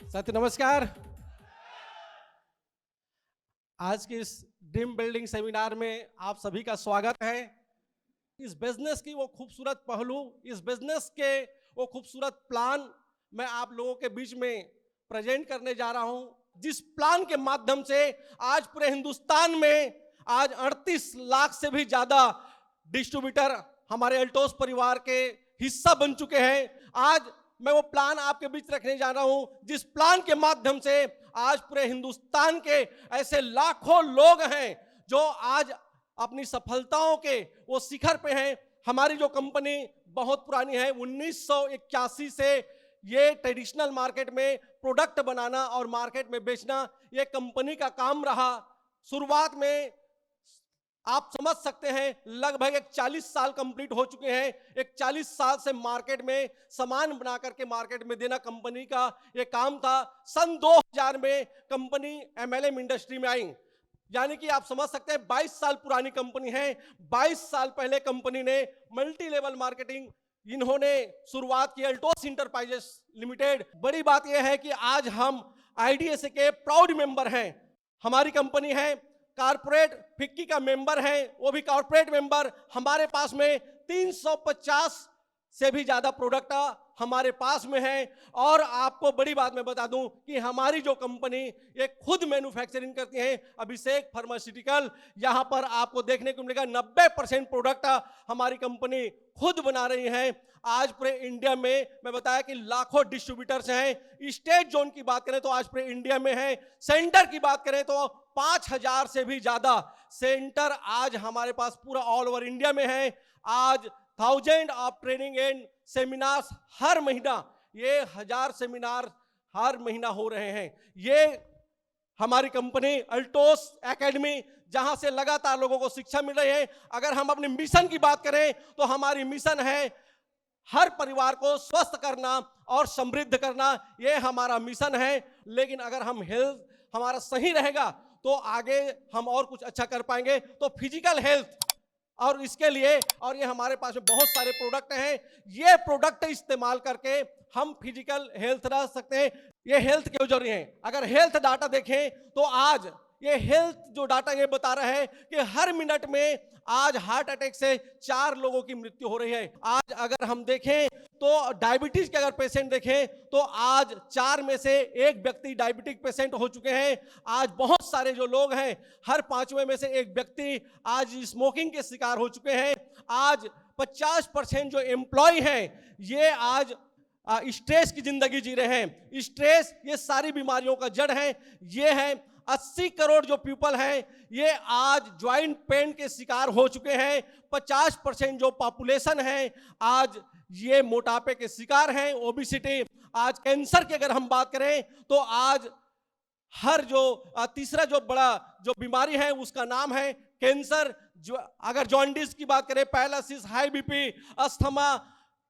साथी नमस्कार। आज के इस ड्रीम बिल्डिंग सेमिनार में आप सभी का स्वागत है। इस बिजनेस की वो खूबसूरत पहलू, इस बिजनेस के वो खूबसूरत प्लान मैं आप लोगों के बीच में प्रेजेंट करने जा रहा हूं, जिस प्लान के माध्यम से आज पूरे हिंदुस्तान में आज 38 लाख से भी ज्यादा डिस्ट्रीब्यूटर हमारे अल्टोस परिवार के हिस्सा बन चुके हैं। आज मैं वो प्लान आपके बीच रखने जा रहा हूं, जिस प्लान के माध्यम से आज पूरे हिंदुस्तान के ऐसे लाखों लोग हैं जो आज अपनी सफलताओं के वो शिखर पे हैं। हमारी जो कंपनी बहुत पुरानी है, 1981 से ये ट्रेडिशनल मार्केट में प्रोडक्ट बनाना और मार्केट में बेचना ये कंपनी का काम रहा। शुरुआत में आप समझ सकते हैं लगभग एक 40 साल कंप्लीट हो चुके हैं। एक 40 साल से मार्केट में सामान बना करके मार्केट में देना कंपनी का ये काम था। सन 2000 में कंपनी एमएलएम इंडस्ट्री में आई, यानी कि आप समझ सकते हैं 22 साल पुरानी कंपनी है। 22 साल पहले कंपनी ने मल्टी लेवल मार्केटिंग इन्होंने शुरुआत की, अल्टोस इंटरप्राइजेस लिमिटेड। बड़ी बात यह है कि आज हम आईडीएसए के प्राउड मेंबर हैं। हमारी कंपनी है कारपोरेट फिक्की का मेंबर है, वो भी कारपोरेट मेंबर। हमारे पास में 350 से भी ज्यादा प्रोडक्ट हमारे पास में है। और आपको बड़ी बात मैं बता दूं कि हमारी जो कंपनी ये खुद मैन्युफैक्चरिंग करती है, अभिषेक फार्मास्यूटिकल। यहां पर आपको देखने को मिलेगा 90% प्रोडक्ट हमारी कंपनी खुद बना रही है। आज पूरे इंडिया में मैं बताया कि लाखों डिस्ट्रीब्यूटर्स हैं। स्टेट जोन की बात करें तो आज पूरे इंडिया में है। सेंटर की बात करें तो 5000 से भी ज्यादा सेंटर आज हमारे पास पूरा ऑल ओवर इंडिया में है। आज 1000 ऑफ ट्रेनिंग एंड सेमिनार्स हर महीना, ये 1000 सेमिनार हर महीना हो रहे हैं। ये हमारी कंपनी अल्टोस एकेडमी, जहां से लगातार लोगों को शिक्षा मिल रही है। अगर हम अपने मिशन की बात करें तो हमारी मिशन है हर परिवार को स्वस्थ करना और समृद्ध करना, ये हमारा मिशन है। लेकिन अगर हम हेल्थ हमारा सही रहेगा तो आगे हम और कुछ अच्छा कर पाएंगे। तो फिजिकल हेल्थ और इसके लिए, और ये हमारे पास में बहुत सारे प्रोडक्ट हैं, ये प्रोडक्ट इस्तेमाल करके हम फिजिकल हेल्थ रह सकते हैं। ये हेल्थ क्यों जरूरी है? अगर हेल्थ डाटा देखें तो आज ये हेल्थ जो डाटा ये बता रहा है कि हर मिनट में आज हार्ट अटैक से 4 लोगों की मृत्यु हो रही है। आज अगर हम देखें तो डायबिटीज के अगर पेशेंट देखें तो आज 4 में से 1 व्यक्ति डायबिटिक पेशेंट हो चुके हैं। आज बहुत सारे जो लोग हैं, हर 5वें में से 1 व्यक्ति आज स्मोकिंग के शिकार हो चुके हैं। आज 50% जो एम्प्लॉय हैं ये आज स्ट्रेस की जिंदगी जी रहे हैं। स्ट्रेस ये सारी बीमारियों का जड़ है। ये है 80 करोड़ जो पीपल हैं ये आज ज्वाइंट पेन के शिकार हो चुके हैं। 50% जो पॉपुलेशन है आज ये मोटापे के शिकार हैं, ओबेसिटी। आज कैंसर की अगर हम बात करें तो आज हर जो तीसरा जो बड़ा जो बीमारी है उसका नाम है कैंसर। जो अगर जॉन्डिस की बात करें, पैरालिसिस, हाई बीपी, अस्थमा,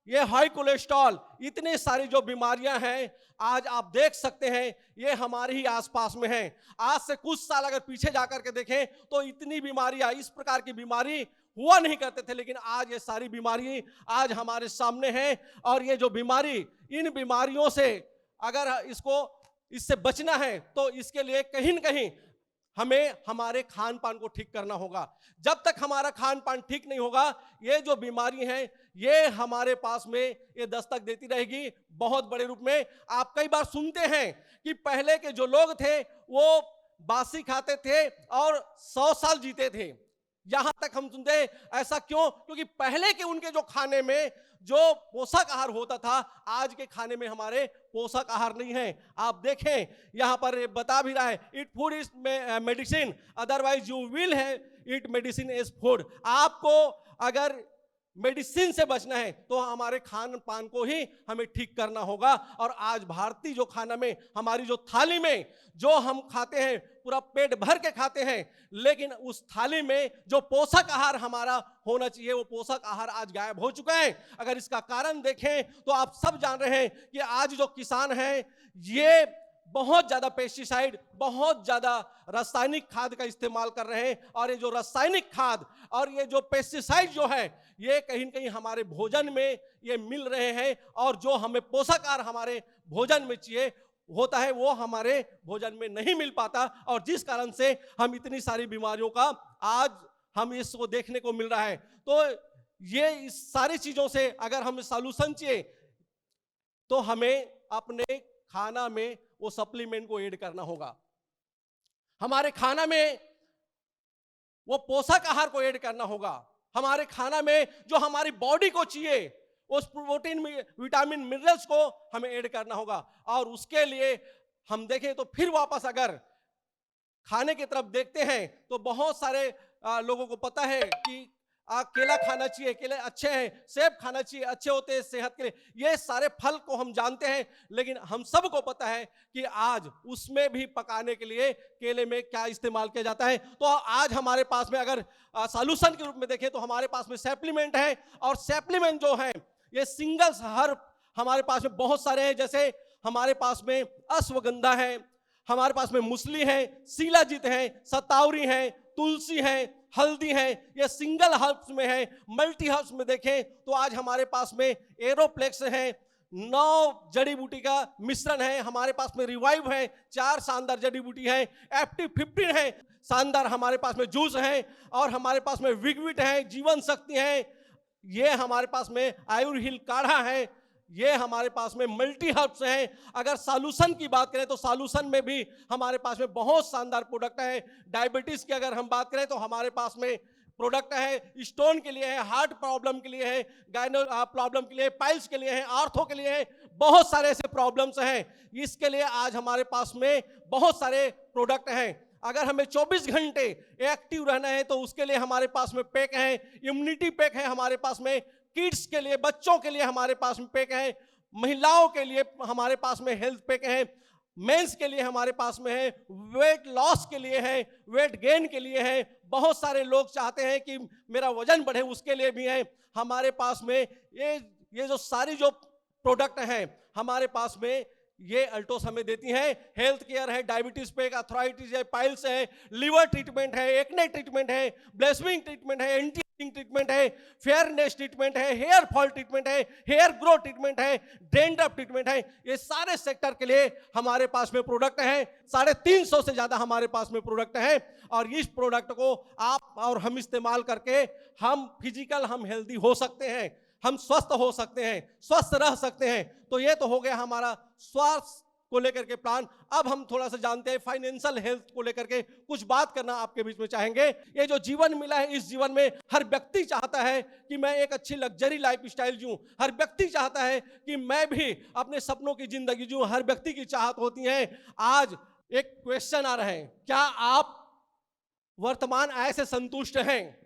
ये हाई कोलेस्ट्रॉल, इतने सारी जो बीमारियां हैं आज आप देख सकते हैं ये हमारे ही आसपास में हैं। आज से कुछ साल अगर पीछे जाकर के देखें तो इतनी बीमारियां, इस प्रकार की बीमारी हुआ नहीं करते थे, लेकिन आज ये सारी बीमारी आज हमारे सामने हैं। और ये जो बीमारी, इन बीमारियों से अगर इससे बचना है तो इसके लिए कहीं न कहीं हमें हमारे खान पान को ठीक करना होगा। जब तक हमारा खान पान ठीक नहीं होगा ये जो बीमारी है ये हमारे पास में ये दस्तक देती रहेगी बहुत बड़े रूप में। आप कई बार सुनते हैं कि पहले के जो लोग थे वो बासी खाते थे और 100 साल जीते थे। यहां तक हम सुनते हैं, ऐसा क्यों? क्योंकि पहले के उनके जो खाने में जो पोषक आहार होता था, आज के खाने में हमारे पोषक आहार नहीं है। आप देखें यहां पर बता भी रहा है, it food is medicine otherwise you will have it medicine is food. आपको अगर मेडिसिन से बचना है तो हमारे खान पान को ही हमें ठीक करना होगा। और आज भारतीय जो खाना में, हमारी जो थाली में जो हम खाते हैं पूरा पेट भर के खाते हैं, लेकिन उस थाली में जो पोषक आहार हमारा होना चाहिए वो पोषक आहार आज गायब हो चुका है। अगर इसका कारण देखें तो आप सब जान रहे हैं कि आज जो किसान हैं ये बहुत ज्यादा पेस्टिसाइड, बहुत ज्यादा रासायनिक खाद का इस्तेमाल कर रहे हैं। और ये जो रासायनिक खाद और ये जो पेस्टिसाइड जो है ये कहीं न कहीं हमारे भोजन में ये मिल रहे हैं। और जो हमें पोषक आहार हमारे भोजन में चाहिए होता है वो हमारे भोजन में नहीं मिल पाता, और जिस कारण से हम इतनी सारी बीमारियों का आज हम इसको देखने को मिल रहा है। तो ये इस सारी चीजों से अगर हमें सॉल्यूशन चाहिए तो हमें अपने खाना में वो सप्लीमेंट को ऐड करना होगा। हमारे खाना में वो पोषक आहार को ऐड करना होगा। हमारे खाना में जो हमारी बॉडी को चाहिए उस प्रोटीन में विटामिन मिनरल्स को हमें ऐड करना होगा। और उसके लिए हम देखें तो फिर वापस अगर खाने की तरफ देखते हैं तो बहुत सारे लोगों को पता है कि केला खाना चाहिए, केले अच्छे हैं, सेब खाना चाहिए, अच्छे होते हैं सेहत के लिए, ये सारे फल को हम जानते हैं। लेकिन हम सबको पता है कि आज उसमें भी पकाने के लिए केले में क्या इस्तेमाल किया जाता है। तो आज हमारे पास में अगर सॉल्यूशन के रूप में देखें तो हमारे पास में सप्लीमेंट है, और सप्लीमेंट जो है ये सिंगल्स हर हमारे पास में बहुत सारे हैं। जैसे हमारे पास में अश्वगंधा है, हमारे पास में मुसली है, शिलाजीत है, सतावरी है, तुलसी है, हल्दी है, ये सिंगल हर्ब्स में है। मल्टी हर्ब्स में देखें तो आज हमारे पास में एरोप्लेक्स है, 9 जड़ी बूटी का मिश्रण है, हमारे पास में रिवाइव है, 4 शानदार जड़ी बूटी है, एफटी 15 है, शानदार हमारे पास में जूस है, और हमारे पास में विगविट है, जीवन शक्ति है, ये हमारे पास में आयुर हिल काढ़ा है, ये हमारे पास में मल्टी हर्ब्स हैं। अगर सॉल्यूशन की बात करें तो सॉल्यूशन में भी हमारे पास में बहुत शानदार प्रोडक्ट है। डायबिटीज की अगर हम बात करें तो हमारे पास में प्रोडक्ट है, स्टोन के लिए है, हार्ट प्रॉब्लम के लिए है, गायनो प्रॉब्लम के लिए, पाइल्स के लिए है, आर्थो के लिए है, बहुत सारे ऐसे प्रॉब्लम्स हैं। इसके लिए आज हमारे पास में बहुत सारे प्रोडक्ट हैं। अगर हमें 24 घंटे एक्टिव रहना है तो उसके लिए हमारे पास में पैक है, इम्यूनिटी पैक है हमारे पास में, किड्स के लिए, बच्चों के लिए हमारे पास में पैक है, महिलाओं के लिए हमारे पास में हेल्थ पैक है, मेंस के लिए हमारे पास में है, वेट लॉस के लिए है, वेट गेन के लिए है। बहुत सारे लोग चाहते हैं कि मेरा वजन बढ़े, उसके लिए भी है हमारे पास में। ये जो सारी जो प्रोडक्ट हैं हमारे पास में, ये अल्टोस हमें देती हैं। हेल्थ केयर है, डायबिटीज पे, अर्थराइटिस है, पाइल्स है, लिवर ट्रीटमेंट है, एक्ने ट्रीटमेंट है, ब्लेसमिंग ट्रीटमेंट है, एंटी ट्रीटमेंट है, फेयरनेस ट्रीटमेंट है, हेयर फॉल ट्रीटमेंट है, हेयर ग्रो ट्रीटमेंट है, डेंड्रफ ट्रीटमेंट है। ये सारे सेक्टर के लिए हमारे पास में प्रोडक्ट है। 350 से ज्यादा हमारे पास में प्रोडक्ट है, और इस प्रोडक्ट को आप और हम इस्तेमाल करके हम फिजिकल, हम हेल्दी हो सकते हैं, हम स्वस्थ हो सकते हैं, स्वस्थ रह सकते हैं। तो ये तो हो गया हमारा स्वास्थ्य को लेकर के प्लान। अब हम थोड़ा सा जानते हैं फाइनेंशियल हेल्थ को लेकर के कुछ बात करना आपके बीच में चाहेंगे। ये जो जीवन मिला है, इस जीवन में हर व्यक्ति चाहता है कि मैं एक अच्छी लग्जरी लाइफ स्टाइल जीऊं, हर व्यक्ति चाहता है कि मैं भी अपने सपनों की जिंदगी जीऊं, हर व्यक्ति की चाहत होती है। आज एक क्वेश्चन आ रहा है, क्या आप वर्तमान आय से संतुष्ट हैं?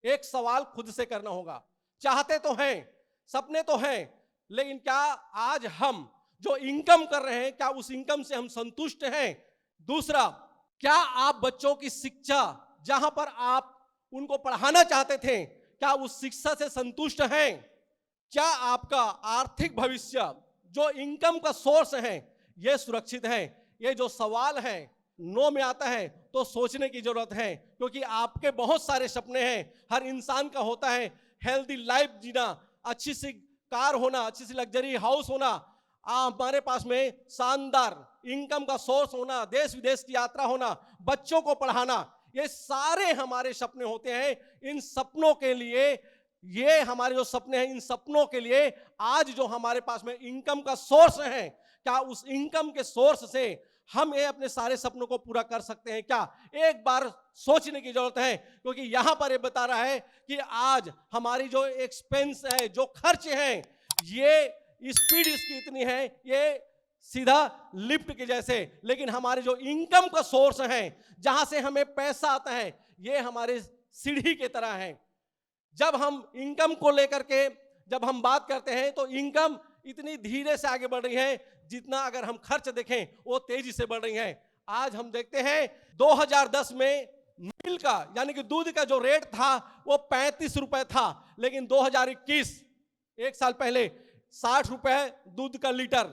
एक सवाल खुद से करना होगा। चाहते तो हैं, सपने तो हैं, लेकिन क्या आज हम जो इनकम कर रहे हैं, क्या उस इनकम से हम संतुष्ट हैं? दूसरा, क्या आप बच्चों की शिक्षा, जहां पर आप उनको पढ़ाना चाहते थे, क्या उस शिक्षा से संतुष्ट हैं? क्या आपका आर्थिक भविष्य, जो इनकम का सोर्स है, ये सुरक्षित है? ये जो सवाल है नो में आता है तो सोचने की जरूरत है, क्योंकि आपके बहुत सारे सपने हैं, हर इंसान का होता है हेल्दी लाइफ जीना, अच्छी सी कार होना, अच्छी सी लग्जरी हाउस होना, हमारे पास में शानदार इनकम का सोर्स होना, देश विदेश की यात्रा होना, बच्चों को पढ़ाना, ये सारे हमारे सपने होते हैं। इन सपनों के लिए, ये हमारे जो सपने हैं, इन सपनों के लिए आज जो हमारे पास में इनकम का सोर्स है, क्या उस इनकम के सोर्स से हम ये अपने सारे सपनों को पूरा कर सकते हैं? क्या एक बार सोचने की जरूरत है, क्योंकि यहां पर ये बता रहा है कि आज हमारी जो एक्सपेंस है, जो खर्च हैं, ये स्पीड इसकी इतनी है, ये सीधा लिफ्ट के जैसे, लेकिन हमारे जो इनकम का सोर्स है, जहां से हमें पैसा आता है, ये हमारे सीढ़ी के तरह है। जब हम इनकम को लेकर के जब हम बात करते हैं तो इनकम इतनी धीरे से आगे बढ़ रही है, जितना अगर हम खर्च देखें वो तेजी से बढ़ रही है। आज हम देखते हैं 2010 में मिल्क का, यानी कि दूध का जो रेट था वो 35 रुपए था, लेकिन 2021, एक साल पहले, 60 रुपए दूध का लीटर।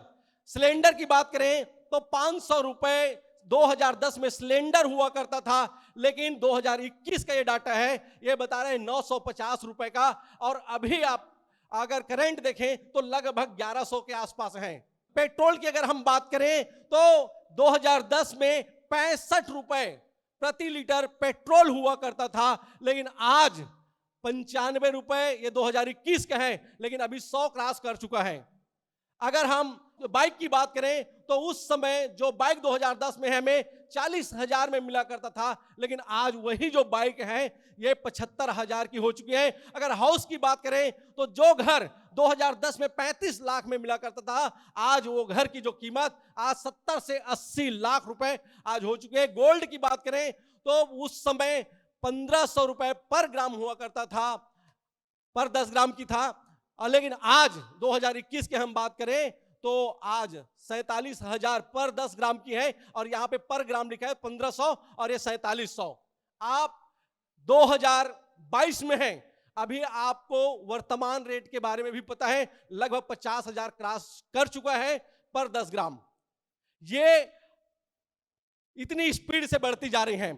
सिलेंडर की बात करें तो 500 रुपए 2010 में सिलेंडर हुआ करता था, लेकिन 2021 का ये डाटा है, ये बता रहे हैं 950 रुपए का, और अभी आप अगर करंट देखें तो लगभग 1100 के आसपास हैं। पेट्रोल की अगर हम बात करें तो 2010 में 65 रुपए प्रति लीटर पेट्रोल हुआ करता था, लेकिन आज 95 रुपए, ये 2021 का है, लेकिन अभी 100 क्रॉस कर चुका है। अगर हम बाइक की बात करें तो उस समय जो बाइक 2010 में हमें 40,000 में मिला करता था, लेकिन आज वही जो बाइक है ये 75,000 की हो चुकी है। अगर हाउस की बात करें तो जो घर 2010 में 35 लाख में मिला करता था, आज वो घर की जो कीमत आज 70 से 80 लाख रुपए आज हो चुके हैं। गोल्ड की बात करें तो उस समय 1500 रुपए पर ग्राम हुआ करता था, पर 10 ग्राम की था, लेकिन आज 2021 की हम बात करें तो आज 47,000 पर 10 ग्राम की है, और यहां पे पर ग्राम लिखा है 1500 और ये 4700। आप 2022 में हैं, अभी आपको वर्तमान रेट के बारे में भी पता है, लगभग 50,000 क्रॉस कर चुका है पर 10 ग्राम। ये इतनी स्पीड से बढ़ती जा रही है।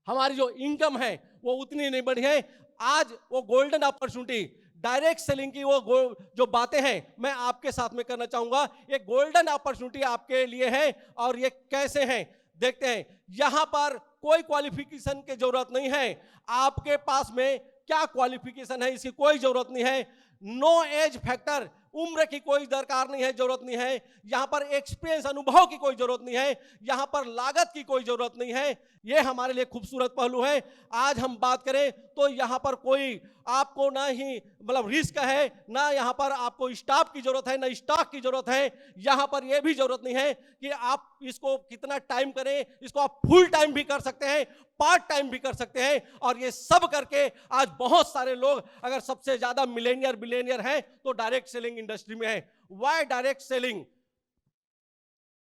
हमारी जो इनकम है वो उतनी नहीं बढ़ी है। आज वो गोल्डन अपॉर्चुनिटी, डायरेक्ट सेलिंग की वो जो बातें हैं मैं आपके साथ में करना चाहूंगा। ये गोल्डन अपॉर्चुनिटी आपके लिए है, और ये कैसे हैं देखते हैं। यहां पर कोई क्वालिफिकेशन की जरूरत नहीं है। आपके पास में क्या क्वालिफिकेशन है इसकी कोई जरूरत नहीं है। नो एज फैक्टर, उम्र की कोई दरकार नहीं है, जरूरत नहीं है। यहां पर एक्सपीरियंस, अनुभव की कोई जरूरत नहीं है। यहां पर लागत की कोई जरूरत नहीं है। ये हमारे लिए खूबसूरत पहलू है। आज हम बात करें तो यहां पर कोई आपको ना ही मतलब रिस्क है, ना यहां पर आपको स्टाफ की जरूरत है, ना स्टॉक की जरूरत है। यहां पर यह भी जरूरत नहीं है कि आप इसको कितना टाइम करें, इसको आप फुल टाइम भी कर सकते हैं, पार्ट टाइम भी कर सकते हैं। और ये सब करके आज बहुत सारे लोग, अगर सबसे ज्यादा मिलेनियर बिलियनियर हैं तो डायरेक्ट सेलिंग इंडस्ट्री में है। व्हाई डायरेक्ट सेलिंग,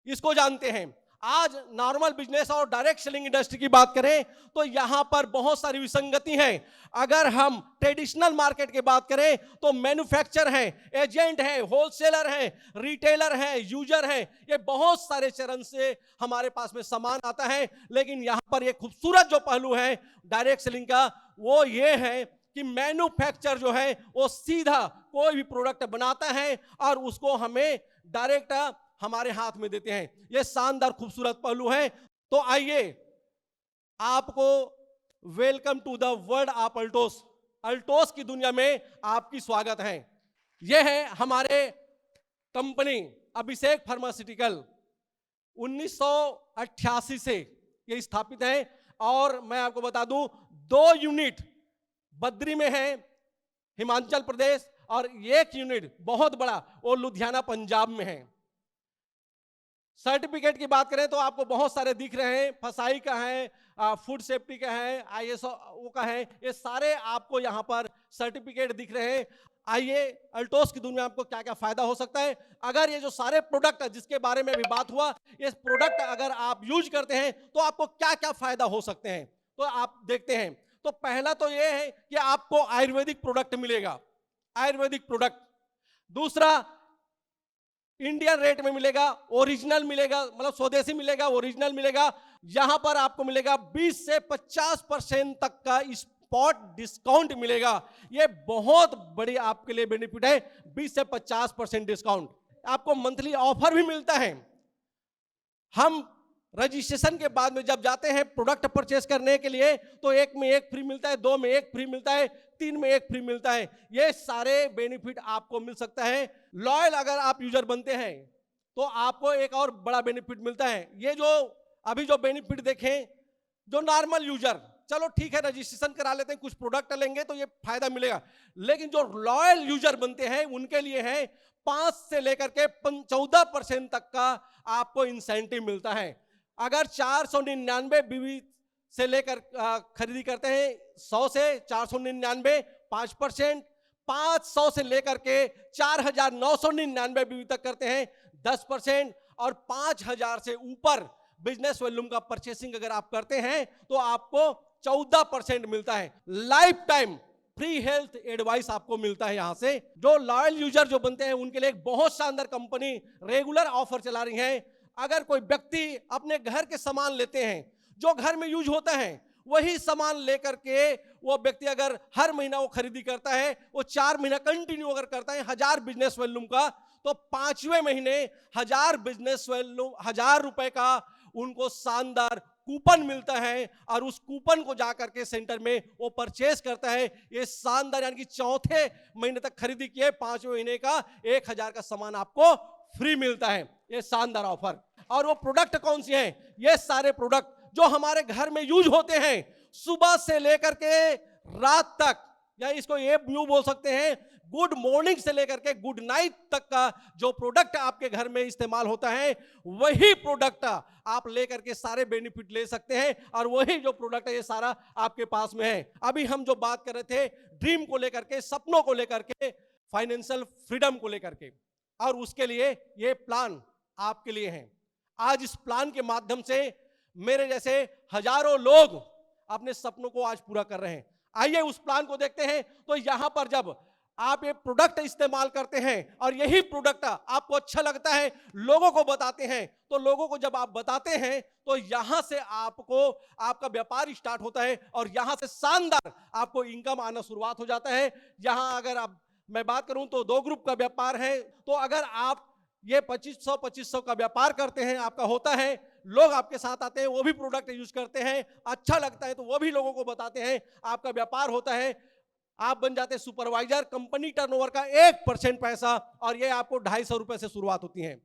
इसको जानते हैं। आज नॉर्मल बिजनेस और डायरेक्ट सेलिंग इंडस्ट्री की बात करें तो यहां पर बहुत सारी विसंगति है। अगर हम ट्रेडिशनल मार्केट की बात करें तो मैन्युफैक्चर है, एजेंट है, होलसेलर है, रिटेलर है, यूजर है, ये बहुत सारे चरण से हमारे पास में सामान आता है। लेकिन यहां पर ये खूबसूरत जो पहलू है डायरेक्ट सेलिंग का, वो ये है कि मैन्युफैक्चर जो है वो सीधा कोई भी प्रोडक्ट बनाता है और उसको हमें डायरेक्ट हमारे हाथ में देते हैं। ये शानदार खूबसूरत पहलू है। तो आइए आपको welcome to the world of Altos, Altos की दुनिया में आपकी स्वागत है। यह है हमारे कंपनी अभिषेक फार्मास्यूटिकल। 1988 से ये स्थापित है, और मैं आपको बता दूं 2 यूनिट बद्री में है हिमाचल प्रदेश, और 1 यूनिट बहुत बड़ा वो लुधियाना पंजाब में है। सर्टिफिकेट की बात करें तो आपको बहुत सारे दिख रहे हैं, फसाई का है, फूड सेफ्टी का है, ISO का है, ये सारे आपको यहाँ पर सर्टिफिकेट दिख रहे हैं। आइए अल्टोस की दुनिया में आपको क्या क्या फायदा हो सकता है। अगर ये जो सारे प्रोडक्ट जिसके बारे में अभी बात हुआ, ये प्रोडक्ट अगर आप यूज करते हैं तो आपको क्या क्या फायदा हो सकते हैं, तो आप देखते हैं। तो पहला तो ये है कि आपको आयुर्वेदिक प्रोडक्ट मिलेगा, आयुर्वेदिक प्रोडक्ट। दूसरा, इंडियन रेट में मिलेगा, ओरिजिनल मिलेगा, मतलब स्वदेशी मिलेगा, ओरिजिनल मिलेगा। यहां पर आपको मिलेगा 20 से 50% तक का स्पॉट डिस्काउंट मिलेगा। ये बहुत बड़ी आपके लिए बेनिफिट है, 20 से 50% डिस्काउंट। आपको मंथली ऑफर भी मिलता है। हम रजिस्ट्रेशन के बाद में जब जाते हैं प्रोडक्ट परचेस करने के लिए तो 1 में 1 फ्री मिलता है, 2 में 1 फ्री मिलता है, 3 में 1 फ्री मिलता है। ये सारे बेनिफिट आपको मिल सकता है। लॉयल अगर आप यूजर बनते हैं तो आपको एक और बड़ा बेनिफिट मिलता है। ये जो अभी जो बेनिफिट देखें, जो नॉर्मल यूजर, चलो ठीक है रजिस्ट्रेशन करा लेते हैं, कुछ प्रोडक्ट लेंगे तो ये फायदा मिलेगा, लेकिन जो लॉयल यूजर बनते हैं उनके लिए है 5 से लेकर के 14% तक का आपको इंसेंटिव मिलता है। अगर 499 बीवी से लेकर खरीदी करते हैं 100 से 499 5%, 500 से लेकर के 4,999 बीवी तक करते हैं 10%, और 5,000 से ऊपर बिजनेस वॉल्यूम का परचेसिंग अगर आप करते हैं तो आपको 14% मिलता है। Life time free health advice आपको मिलता है यहां से। जो लॉयल यूजर जो बनते हैं उनके लिए एक बहुत शानदार कंपनी रेगुलर ऑफर चला रही है। अगर कोई व्यक्ति अपने घर के सामान लेते हैं जो घर में यूज होता है, वही सामान लेकर के वो व्यक्ति अगर हर महीना वो खरीदी करता है, वो 4 महीना कंटिन्यू अगर करता है 1000 बिजनेस वॉल्यूम का, तो 5वें महीने 1000 बिजनेस वॉल्यूम 1000 रुपए का उनको शानदार कूपन मिलता है और उस कूपन को जाकर के सेंटर में वो परचेस करता है। ये शानदार, यानी कि चौथे महीने तक खरीदी किए 5वें महीने का 1000 का सामान आपको फ्री मिलता है। ये शानदार ऑफर। और वो प्रोडक्ट कौन सी हैं? ये सारे प्रोडक्ट जो हमारे घर में यूज होते हैं, सुबह से लेकर के रात तक, या इसको ये यूं बोल सकते हैं गुड मॉर्निंग से लेकर के गुड नाइट तक का जो प्रोडक्ट आपके घर में इस्तेमाल होता है, वही प्रोडक्ट आप लेकर के सारे बेनिफिट ले सकते हैं। और वही जो प्रोडक्ट है ये सारा आपके पास में है। अभी हम जो बात कर रहे थे ड्रीम को लेकर के, सपनों को लेकर के, फाइनेंशियल फ्रीडम को लेकर के, और उसके लिए ये प्लान आपके लिए है। आज इस प्लान के माध्यम से मेरे जैसे हजारों लोग अपने सपनों को आज पूरा कर रहे हैं। आइए उस प्लान को देखते हैं। तो यहां पर जब आप ये प्रोडक्ट इस्तेमाल करते हैं और यही प्रोडक्ट आपको अच्छा लगता है, लोगों को बताते हैं, तो लोगों को जब आप बताते हैं तो यहां से आपको आपका व्यापार स्टार्ट होता है और यहां से शानदार आपको इनकम आना शुरुआत हो जाता है। यहां अगर आप मैं बात करूं तो 2 ग्रुप का व्यापार है। तो अगर आप ये 2500 का व्यापार करते हैं, आपका होता है, लोग आपके साथ आते हैं, वो भी प्रोडक्ट यूज करते हैं, अच्छा लगता है तो वो भी लोगों को बताते हैं, आपका व्यापार होता है, आप बन जाते हैं सुपरवाइजर। कंपनी टर्नओवर का 1% पैसा, और ये आपको 250 रुपए से शुरुआत होती है।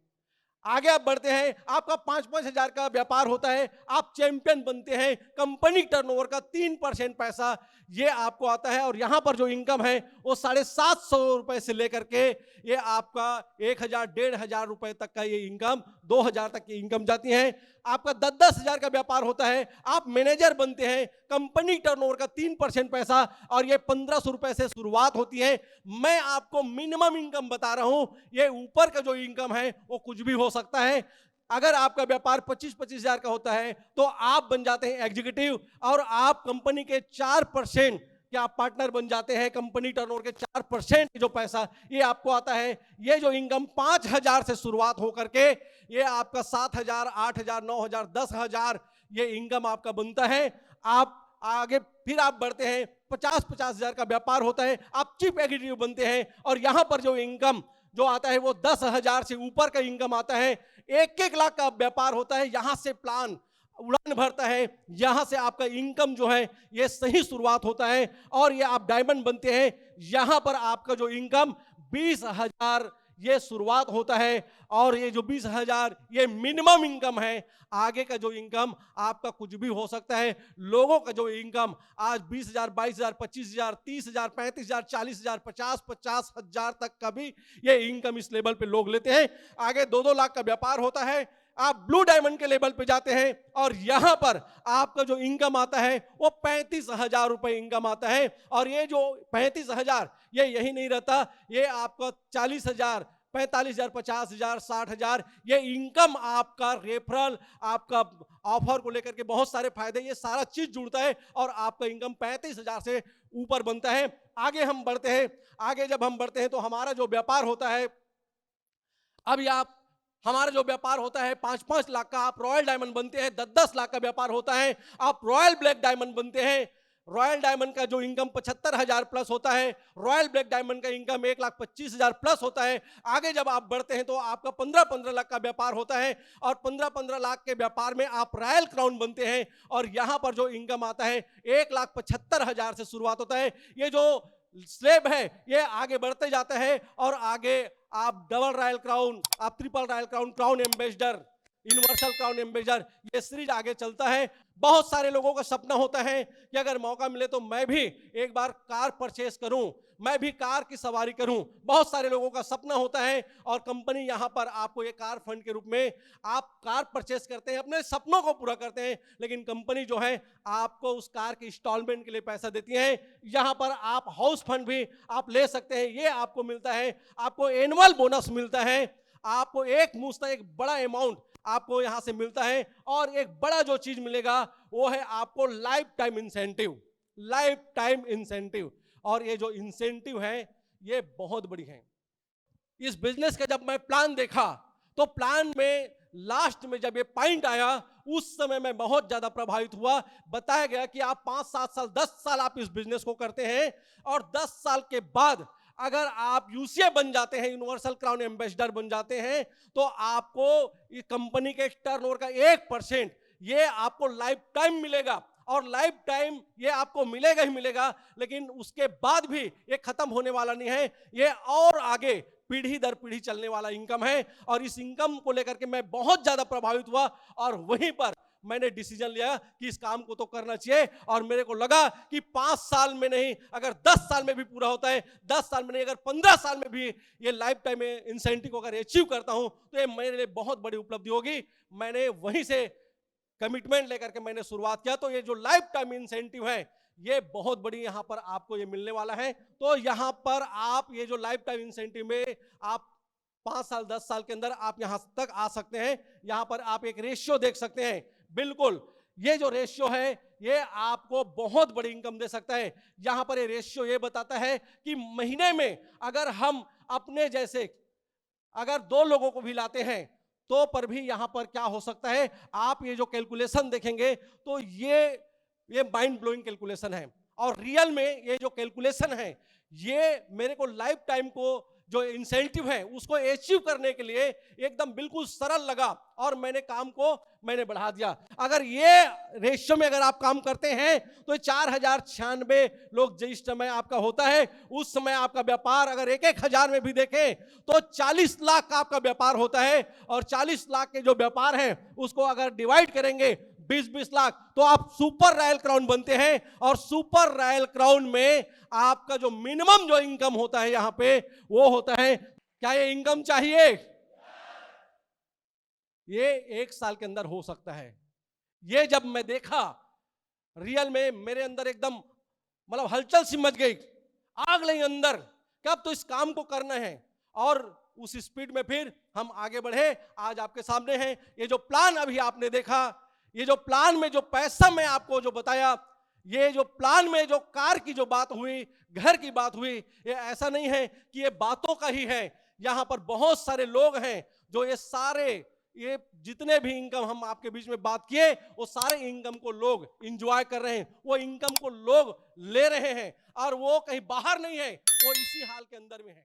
आगे आप बढ़ते हैं, आपका 5-5 हजार का व्यापार होता है, आप चैंपियन बनते हैं, कंपनी टर्नओवर का 3% पैसा ये आपको आता है। और यहां पर जो इनकम है वो 750 रुपए से लेकर के ये आपका 1000, 1500 रुपए तक का ये इनकम, 2000 तक की इनकम जाती है। आपका 10-10 हजार का व्यापार होता है, आप मैनेजर बनते हैं, कंपनी टर्नओवर का 3% पैसा, और ये 1500 रुपए से शुरुआत होती है। मैं आपको मिनिमम इनकम बता रहा हूं, ये ऊपर का जो इनकम है वो कुछ भी हो सकता है। अगर आपका व्यापार 25-25 हजार का होता है तो आप बन जाते हैं एग्जीक्यूटिव, और आप कंपनी के 4% कि आप पार्टनर बन जाते हैं। कंपनी टर्नओवर के 4% जो पैसा ये आपको आता है। ये जो इनकम 5000 से शुरुआत होकर के ये आपका 7000, 8000, 9000, 10000 ये इनकम आपका बनता है। आप आगे फिर आप बढ़ते हैं, 50-50 हजार का व्यापार होता है, आप चीफ एग्जीक्यूटिव बनते हैं, और यहां पर जो इनकम जो आता है वो 10,000 से ऊपर का इनकम आता है। 1-1 लाख का व्यापार होता है, यहां से प्लान उड़ान भरता है, यहां से आपका इनकम जो है ये सही शुरुआत होता है, और ये आप डायमंड बनते हैं। यहां पर आपका जो इनकम 20,000 ये शुरुआत होता है, और ये जो 20,000 ये मिनिमम इनकम है। आगे का जो इनकम आपका कुछ भी हो सकता है। लोगों का जो इनकम आज 20,000, 22,000, 25,000, 30,000, 35,000, 40,000, 50,000 तक का भी ये इनकम इस लेवल पे लोग लेते हैं। आगे 2-2 लाख का व्यापार होता है, आप ब्लू डायमंड के लेवल पे जाते हैं, और यहां पर आपका जो इनकम आता है वो 35,000 रुपए इनकम आता है। और ये जो 35,000 ये यही नहीं रहता, ये आपका 40,000, 45,000, 50,000, 60,000 ये इनकम आपका रेफरल, आपका ऑफर को लेकर के बहुत सारे फायदे, ये सारा चीज जुड़ता है, और आपका इनकम 35,000 से ऊपर बनता है। आगे हम बढ़ते हैं। आगे जब हम बढ़ते हैं तो हमारा जो व्यापार होता है, अभी आप हमारा जो व्यापार होता है 5-5 लाख का, आप रॉयल डायमंड बनते हैं। 10-10 लाख का व्यापार होता है, आप रॉयल ब्लैक डायमंड बनते हैं। रॉयल डायमंड का जो इनकम 75,000 प्लस होता है, रॉयल ब्लैक डायमंड का इनकम 1,25,000 प्लस होता है। आगे जब आप बढ़ते हैं तो आपका 15-15 लाख का व्यापार होता है, और 15-15 लाख के व्यापार में आप रॉयल क्राउन बनते हैं, और यहां पर जो इनकम आता है 1,75,000 से शुरुआत होता है। ये जो स्लेब है ये आगे बढ़ते जाता है, और आगे आप डबल रॉयल क्राउन, आप triple royal crown, crown ambassador, universal crown ambassador, ये सीरीज आगे चलता है। बहुत सारे लोगों का सपना होता है कि अगर मौका मिले तो मैं भी एक बार कार परचेस करूं, मैं भी कार की सवारी करूं। बहुत सारे लोगों का सपना होता है, और कंपनी यहां पर आपको ये कार फंड के रूप में आप कार परचेस करते हैं, अपने सपनों को पूरा करते हैं, लेकिन कंपनी जो है आपको उस कार के इंस्टॉलमेंट के लिए पैसा देती है। यहां पर आप हाउस फंड भी आप ले सकते हैं, ये आपको मिलता है। आपको एनुअल बोनस मिलता है, आपको एक मुश्त एक बड़ा अमाउंट आपको यहां से मिलता है, और एक बड़ा जो चीज मिलेगा वो है आपको life time incentive, life time incentive. और ये जो इंसेंटिव है ये बहुत बड़ी है। इस बिजनेस का जब मैं प्लान देखा तो प्लान में लास्ट में जब ये पॉइंट आया उस समय मैं बहुत ज्यादा प्रभावित हुआ। बताया गया कि आप 5-7 साल 10 साल आप इस बिजनेस को करते हैं और 10 साल के बाद अगर आप यूसीए बन जाते हैं, यूनिवर्सल क्राउन एम्बेसडर बन जाते हैं, तो आपको इस कंपनी के टर्नओवर का 1% ये आपको लाइफ टाइम मिलेगा। और लाइफ टाइम ये आपको मिलेगा ही मिलेगा, लेकिन उसके बाद भी ये खत्म होने वाला नहीं है। ये और आगे पीढ़ी दर पीढ़ी चलने वाला इनकम है। और इस इनकम को लेकर के मैं बहुत ज्यादा प्रभावित हुआ और वहीं पर मैंने डिसीजन लिया कि इस काम को तो करना चाहिए। और मेरे को लगा कि 5 साल में नहीं, अगर 10 साल में भी पूरा होता है, 10 साल में नहीं, अगर 15 साल में भी ये लाइफ टाइम इंसेंटिव को अगर अचीव करता हूं, तो ये मेरे लिए बहुत बड़ी उपलब्धि होगी। मैंने वहीं से कमिटमेंट लेकर के मैंने शुरुआत किया। तो ये जो लाइफ टाइम इंसेंटिव है, ये बहुत बड़ी यहां पर आपको ये मिलने वाला है। तो यहां पर आप ये जो लाइफ टाइम इंसेंटिव में आप 5 साल 10 साल के अंदर आप यहां तक आ सकते हैं। यहां पर आप एक रेशियो देख सकते हैं। बिल्कुल ये जो रेशियो है, ये आपको बहुत बड़ी इनकम दे सकता है। यहां पर ये रेशियो ये बताता है कि महीने में अगर हम अपने जैसे अगर 2 लोगों को भी लाते हैं, तो पर भी यहां पर क्या हो सकता है, आप ये जो कैलकुलेशन देखेंगे तो ये माइंड ब्लोइंग कैलकुलेशन है। और रियल में ये जो कैलकुलेशन है, ये मेरे को लाइफ टाइम को जो इंसेंटिव है उसको अचीव करने के लिए एकदम बिल्कुल सरल लगा और मैंने काम को मैंने बढ़ा दिया। अगर ये रेशियो में अगर आप काम करते हैं तो 4096 लोग जिस समय आपका होता है, उस समय आपका व्यापार अगर 1-1 हजार में भी देखें तो 40 लाख का आपका व्यापार होता है। और 40 लाख के जो व्यापार है उसको अगर डिवाइड करेंगे 20-20 लाख, तो आप सुपर रॉयल क्राउन बनते हैं। और सुपर रॉयल क्राउन में आपका जो मिनिमम जो इनकम होता है यहां पे, वो होता है, क्या ये इनकम चाहिए? ये 1 साल के अंदर हो सकता है। ये जब मैं देखा रियल में, मेरे अंदर एकदम मतलब हलचल सी मच गई, आग लगी अंदर, कब तो इस काम को करना है। और उस स्पीड में फिर हम आगे बढ़े। आज आपके सामने हैं ये जो प्लान अभी आपने देखा, ये जो प्लान में जो पैसा मैं आपको जो बताया, ये जो प्लान में जो कार की जो बात हुई, घर की बात हुई, ये ऐसा नहीं है कि ये बातों का ही है। यहां पर बहुत सारे लोग हैं जो ये जितने भी इनकम हम आपके बीच में बात किए, वो सारे इनकम को लोग इंजॉय कर रहे हैं, वो इनकम को लोग ले रहे हैं। और वो कहीं बाहर नहीं है, वो इसी हाल के अंदर में है।